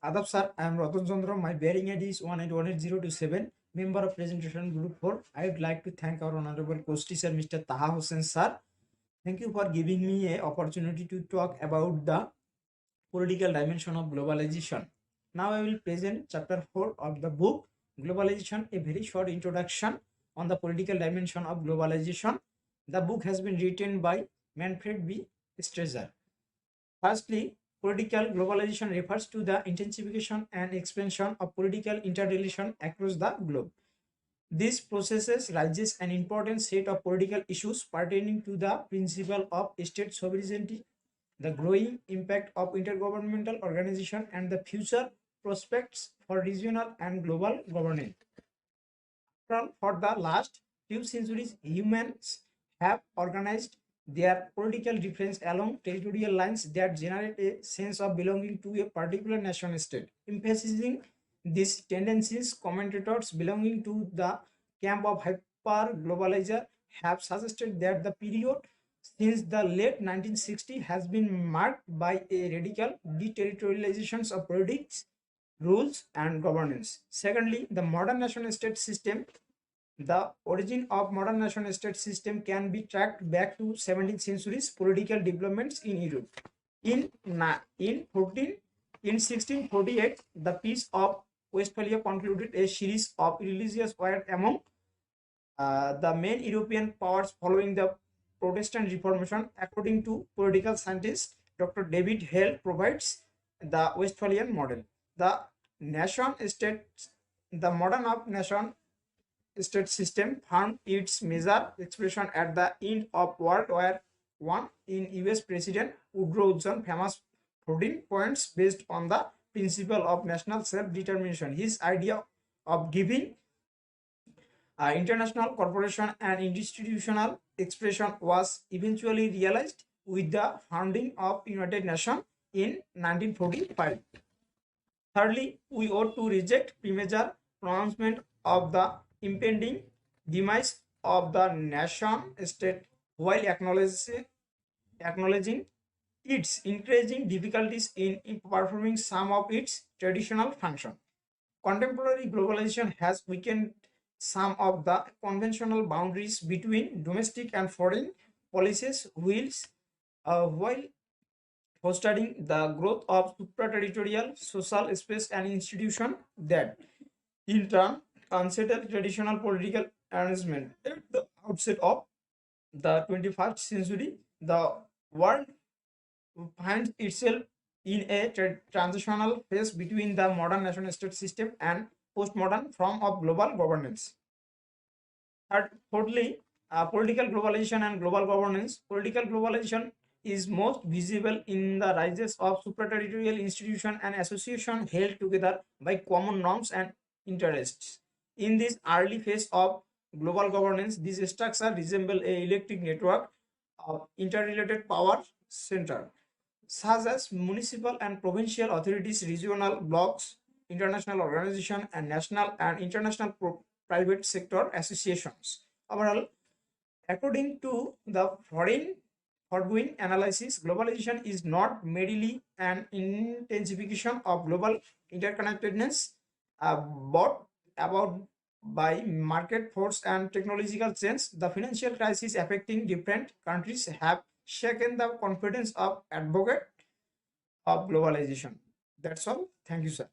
Adab sir, I am Raton Chandra. My bearing ID is 1818027, member of presentation group 4. I would like to thank our honorable coach teacher Mr. Taha Hussain sir. Thank you for giving me a opportunity to talk about the political dimension of globalization. Now I will present chapter 4 of the book Globalization, a very short introduction on the political dimension of globalization. The book has been written by Manfred B. Stresser. Firstly, political globalization refers to the intensification and expansion of political interrelation across the globe. These processes raises an important set of political issues pertaining to the principle of state sovereignty, the growing impact of intergovernmental organization, and the future prospects for regional and global governance. For the last few centuries, humans have organized their political difference along territorial lines that generate a sense of belonging to a particular nation state. Emphasizing these tendencies, commentators belonging to the camp of hyper globalizer have suggested that the period since the late 1960s has been marked by a radical deterritorialization of politics, rules, and governance. Secondly, the modern nation state system. The origin of modern nation state system can be tracked back to 17th century's political developments in Europe. In 1648, the Peace of Westphalia concluded a series of religious wars among the main European powers following the Protestant Reformation. According to political scientist Dr. David Hale provides the Westphalian model. The nation state, the modern of nation state system found its major expression at the end of World War I in US President Woodrow Wilson's famous 14 points based on the principle of national self-determination. His idea of giving international corporation and institutional expression was eventually realized with the founding of United Nations in 1945. Thirdly, we ought to reject premature pronouncement of the impending demise of the nation state while acknowledging its increasing difficulties in performing some of its traditional functions. Contemporary globalization has weakened some of the conventional boundaries between domestic and foreign policies while fostering the growth of supra-territorial social space and institutions that in turn unsettle traditional political arrangement. At the outset of the 21st century, the world finds itself in a transitional phase between the modern nation-state system and postmodern form of global governance. Fourthly, political globalization and global governance. Political globalization is most visible in the rises of supraterritorial institutions and associations held together by common norms and interests. In this early phase of global governance, these structures resemble a electric network of interrelated power centers, such as municipal and provincial authorities, regional blocs, international organizations, and national and international private sector associations. Overall, according to the foregoing analysis, globalization is not merely an intensification of global interconnectedness, but about by market force and technological change. The financial crisis affecting different countries have shaken the confidence of advocates of globalization. That's all. Thank you, sir.